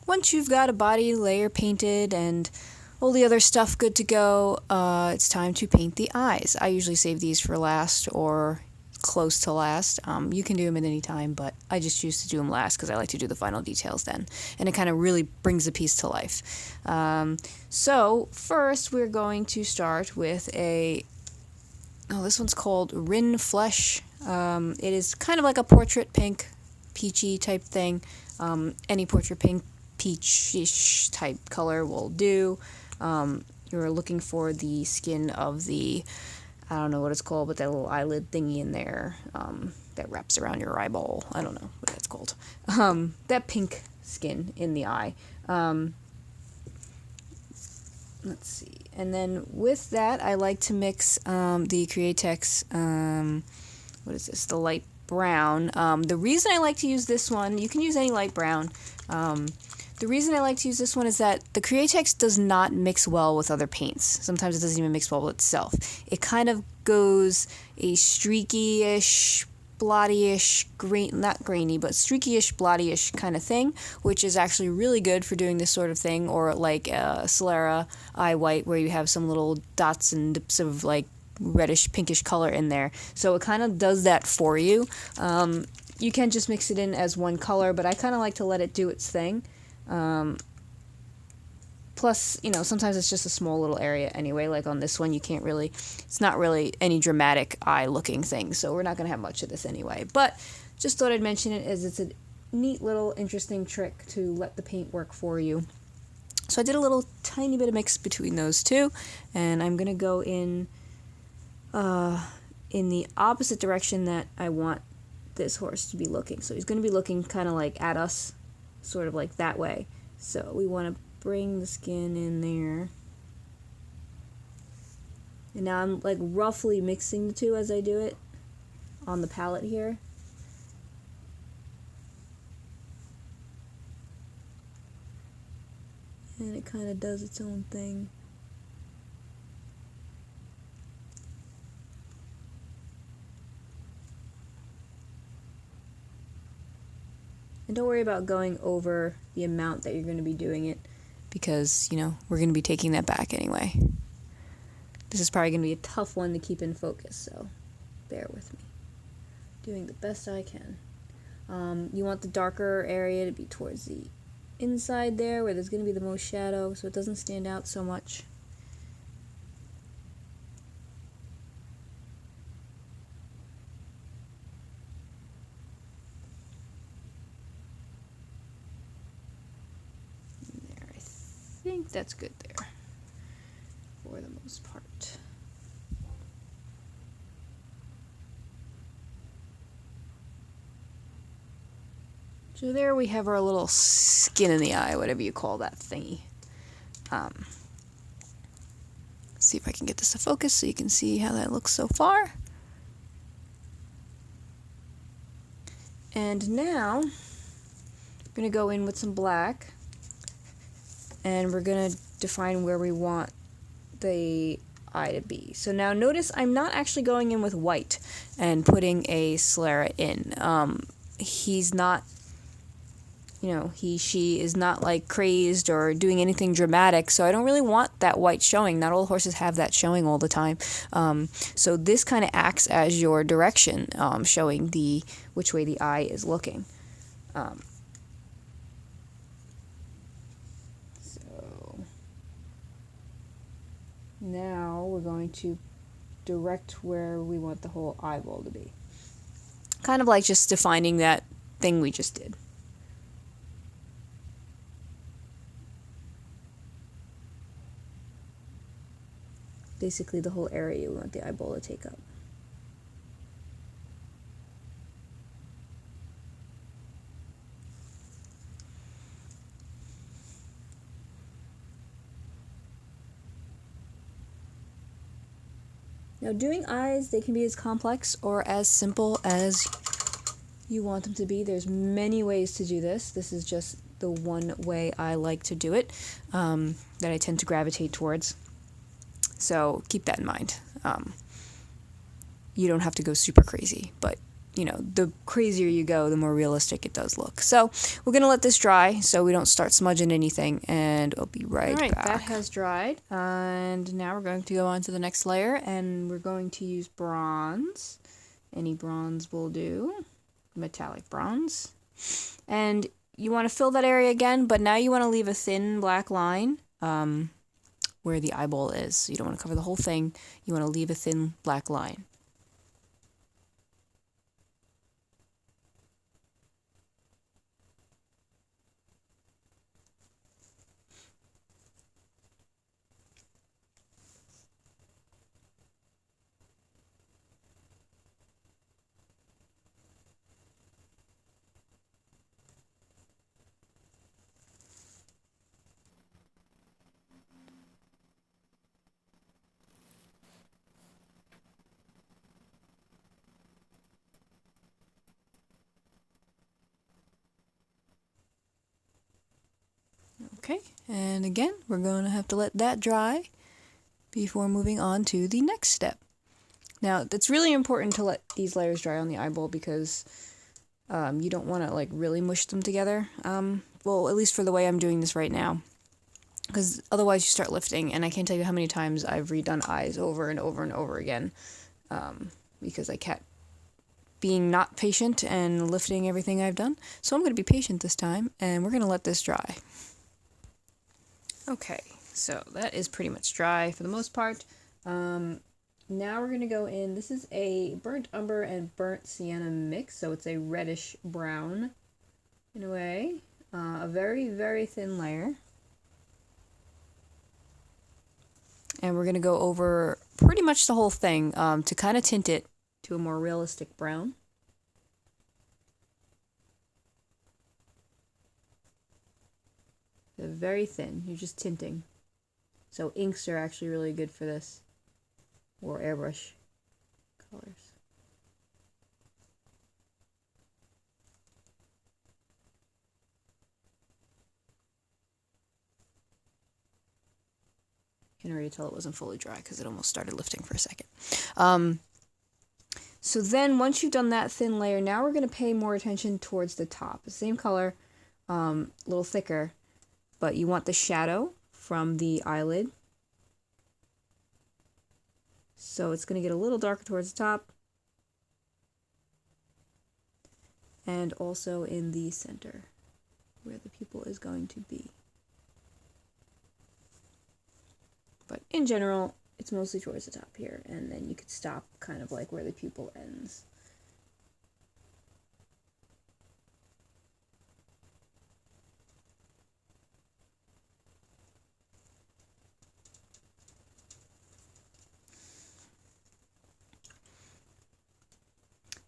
once you've got a body layer painted and all the other stuff good to go, it's time to paint the eyes. I usually save these for last or close to last. You can do them at any time, but I just choose to do them last because I like to do the final details then, and it kind of really brings the piece to life. So first we're going to start with this one's called Rin Flesh. It is kind of like a portrait pink, peachy type thing. Any portrait pink, peachish type color will do. You're looking for the skin of the, I don't know what it's called, but that little eyelid thingy in there that wraps around your eyeball. I don't know what that's called. That pink skin in the eye. Let's see. And then with that, I like to mix the Createx, what is this, the light brown. The reason I like to use this one, you can use any light brown. The reason I like to use this one is that the Createx does not mix well with other paints. Sometimes it doesn't even mix well with itself. It kind of goes a streaky-ish, blotty-ish, not grainy, but streaky-ish, blotty-ish kind of thing, which is actually really good for doing this sort of thing, or like Solera eye white, where you have some little dots and dips of like reddish, pinkish color in there. So it kind of does that for you. You can just mix it in as one color, but I kind of like to let it do its thing. Plus, sometimes it's just a small little area anyway, like on this one it's not really any dramatic eye looking thing, so we're not going to have much of this anyway, but just thought I'd mention it as it's a neat little interesting trick to let the paint work for you. So I did a little tiny bit of mix between those two, and I'm going to go in the opposite direction that I want this horse to be looking. So he's going to be looking kind of like at us, sort of like that way. So we want to bring the skin in there. And now I'm like roughly mixing the two as I do it on the palette here. And it kind of does its own thing. And don't worry about going over the amount that you're going to be doing it, because, we're going to be taking that back anyway. This is probably going to be a tough one to keep in focus, so bear with me. Doing the best I can. You want the darker area to be towards the inside there, where there's going to be the most shadow, so it doesn't stand out so much. I think that's good there for the most part. So there we have our little skin in the eye, whatever you call that thingy. See if I can get this to focus so you can see how that looks so far. And now we're going to go in with some black. And we're going to define where we want the eye to be. So now notice I'm not actually going in with white and putting a sclera in. He's not, she is not like crazed or doing anything dramatic, so I don't really want that white showing. Not all horses have that showing all the time. So this kind of acts as your direction, showing which way the eye is looking. Now we're going to direct where we want the whole eyeball to be. Kind of like just defining that thing we just did. Basically the whole area we want the eyeball to take up. Now, doing eyes, they can be as complex or as simple as you want them to be. There's many ways to do this. This is just the one way I like to do it, that I tend to gravitate towards. So keep that in mind. You don't have to go super crazy, but the crazier you go, the more realistic it does look. So we're going to let this dry so we don't start smudging anything, and I'll be right back. That has dried, and now we're going to go on to the next layer, and we're going to use bronze. Any bronze will do, metallic bronze. And you want to fill that area again, but now you want to leave a thin black line where the eyeball is. So you don't want to cover the whole thing. You want to leave a thin black line. Okay, and again, we're going to have to let that dry before moving on to the next step. Now, it's really important to let these layers dry on the eyeball because you don't want to like really mush them together. Well, at least for the way I'm doing this right now, because otherwise you start lifting, and I can't tell you how many times I've redone eyes over and over and over again because I kept being not patient and lifting everything I've done. So I'm going to be patient this time, and we're going to let this dry. Okay, so that is pretty much dry for the most part. Now we're going to go in. This is a burnt umber and burnt sienna mix, so it's a reddish brown in a way. A very, very thin layer. And we're going to go over pretty much the whole thing to kind of tint it to a more realistic brown. They're very thin. You're just tinting. So inks are actually really good for this. Or airbrush colors. You can already tell it wasn't fully dry because it almost started lifting for a second. So then once you've done that thin layer, now we're going to pay more attention towards the top. The same color, a little thicker, but you want the shadow from the eyelid. So it's going to get a little darker towards the top. And also in the center, where the pupil is going to be. But in general, it's mostly towards the top here, and then you could stop kind of like where the pupil ends.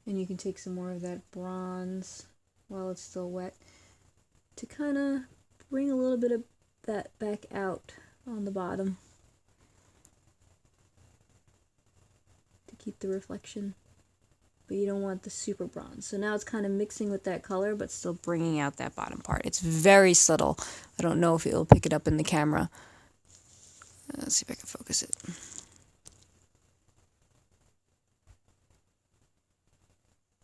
And you can take some more of that bronze while it's still wet to kind of bring a little bit of that back out on the bottom to keep the reflection. But you don't want the super bronze. So now it's kind of mixing with that color, but still bringing out that bottom part. It's very subtle. I don't know if it'll pick it up in the camera. Let's see if I can focus it.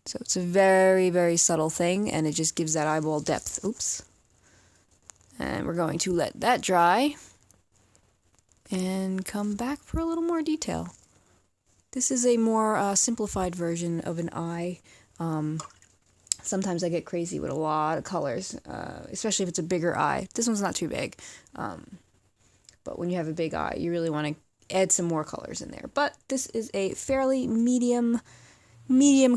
So it's a very, very subtle thing, and it just gives that eyeball depth. Oops. And we're going to let that dry and come back for a little more detail. This is a more simplified version of an eye. Sometimes I get crazy with a lot of colors, especially if it's a bigger eye. This one's not too big. But when you have a big eye, you really want to add some more colors in there. But this is a fairly medium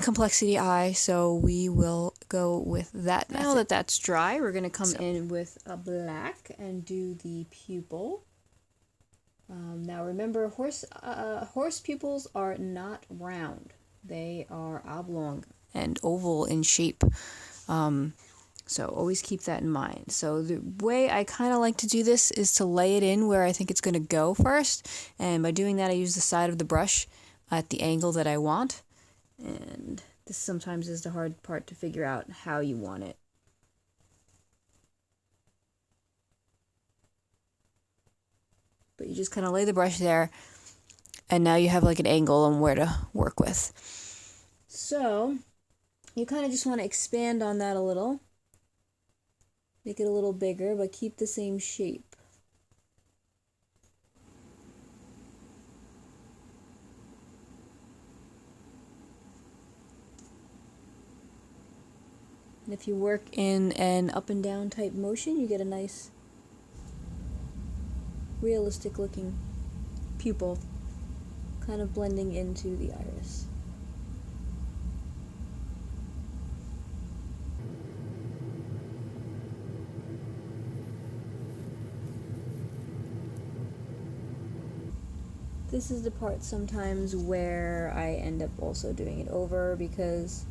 complexity eye, so we will go with that method. Now that that's dry, we're going to come in with a black and do the pupil. Now remember, horse pupils are not round. They are oblong and oval in shape. So always keep that in mind. So the way I kind of like to do this is to lay it in where I think it's going to go first. And by doing that, I use the side of the brush at the angle that I want. And this sometimes is the hard part to figure out how you want it. But you just kind of lay the brush there, and now you have like an angle on where to work with. So you kind of just want to expand on that a little. Make it a little bigger, but keep the same shape. And if you work in an up and down type motion, you get a nice realistic looking pupil kind of blending into the iris. This is the part sometimes where I end up also doing it over because,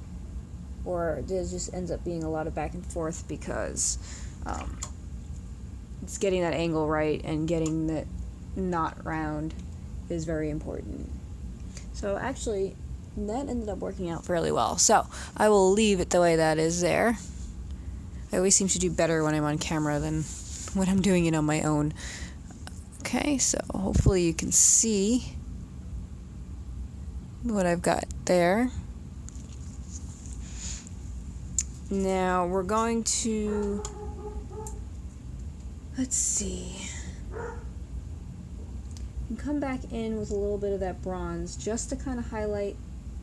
or there just ends up being a lot of back and forth because it's getting that angle right and getting the knot round is very important. So actually, that ended up working out fairly well. So I will leave it the way that is there. I always seem to do better when I'm on camera than when I'm doing it on my own. Okay, so hopefully you can see what I've got there. Now we're going to, let's see, and come back in with a little bit of that bronze just to kind of highlight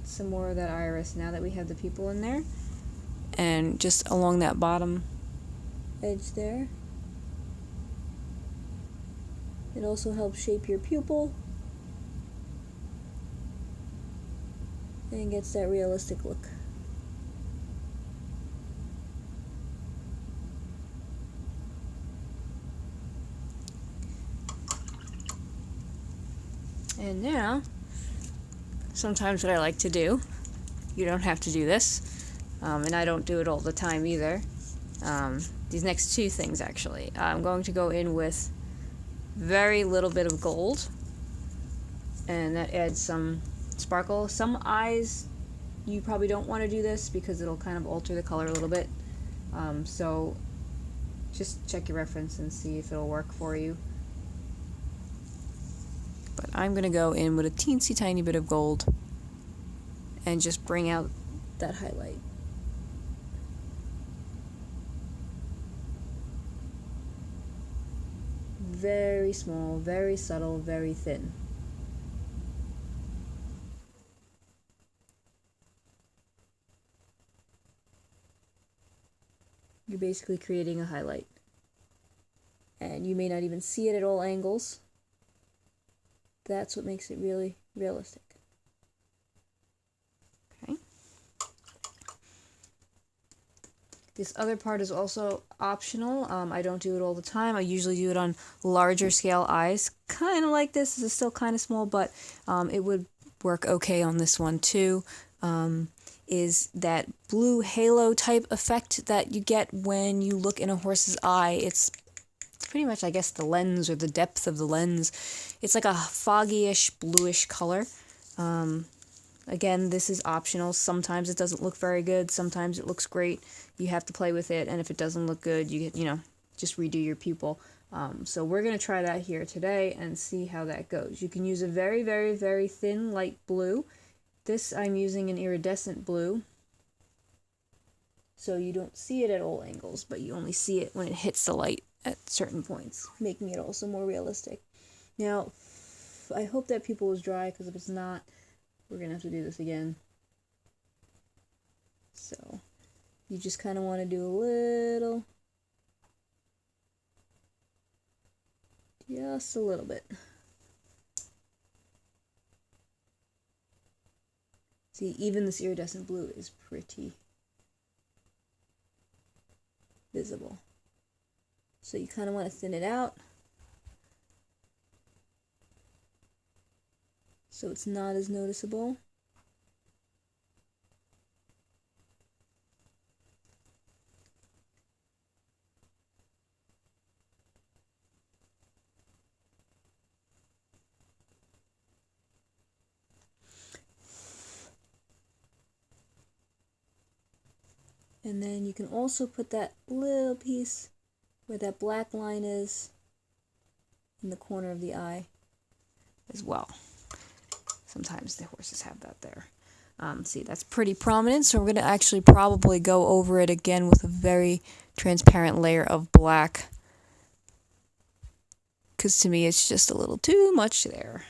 some more of that iris now that we have the pupil in there, and just along that bottom edge there. It also helps shape your pupil and gets that realistic look. And now, sometimes what I like to do, you don't have to do this, and I don't do it all the time either. These next two things actually. I'm going to go in with very little bit of gold, and that adds some sparkle. Some eyes you probably don't want to do this because it'll kind of alter the color a little bit, so just check your reference and see if it'll work for you. But I'm gonna go in with a teensy tiny bit of gold and just bring out that highlight. Very small, very subtle, very thin. You're basically creating a highlight. And you may not even see it at all angles. That's what makes it really realistic. Okay. This other part is also optional. I don't do it all the time. I usually do it on larger scale eyes. Kind of like this. This is still kind of small, but it would work okay on this one too. Is that blue halo type effect that you get when you look in a horse's eye. It's pretty much, I guess, the lens or the depth of the lens. It's like a foggy-ish, bluish color. Again, this is optional. Sometimes it doesn't look very good. Sometimes it looks great. You have to play with it, and if it doesn't look good, you just redo your pupil. So we're going to try that here today and see how that goes. You can use a very, very, very thin light blue. This I'm using an iridescent blue, so you don't see it at all angles, but you only see it when it hits the light at certain points, making it also more realistic. Now, I hope that pupil is dry, because if it's not, we're going to have to do this again. So, you just kind of want to do a little, just a little bit. See, even this iridescent blue is pretty visible. So you kind of want to thin it out so it's not as noticeable. And then you can also put that little piece where that black line is in the corner of the eye as well. Sometimes the horses have that there. See, that's pretty prominent, so we're going to actually probably go over it again with a very transparent layer of black, because to me it's just a little too much there.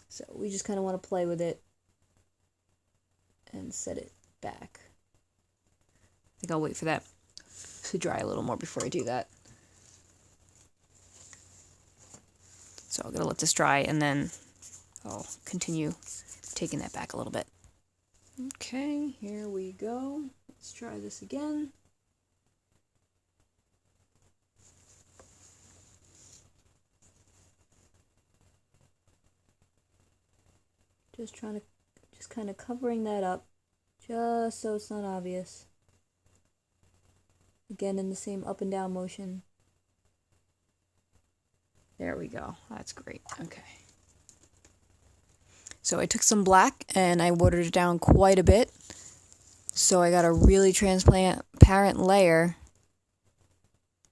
So we just kind of want to play with it and set it back. I think I'll wait for that to dry a little more before I do that. So I'm going to let this dry, and then I'll continue taking that back a little bit. Okay, here we go. Let's try this again. Just kind of covering that up, just so it's not obvious. Again, in the same up and down motion. There we go. That's great. Okay. So I took some black and I watered it down quite a bit. So I got a really transparent layer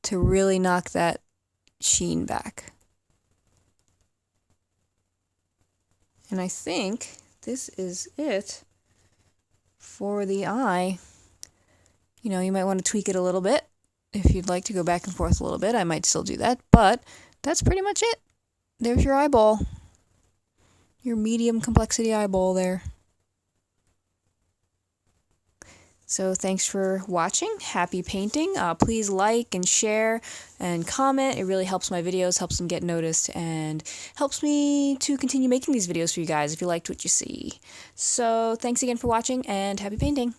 to really knock that sheen back. And I think this is it for the eye. You know, you might want to tweak it a little bit. If you'd like to go back and forth a little bit, I might still do that. But that's pretty much it. There's your eyeball. Your medium complexity eyeball there. So thanks for watching. Happy painting. Please like and share and comment. It really helps my videos, helps them get noticed, and helps me to continue making these videos for you guys if you liked what you see. So thanks again for watching, and happy painting.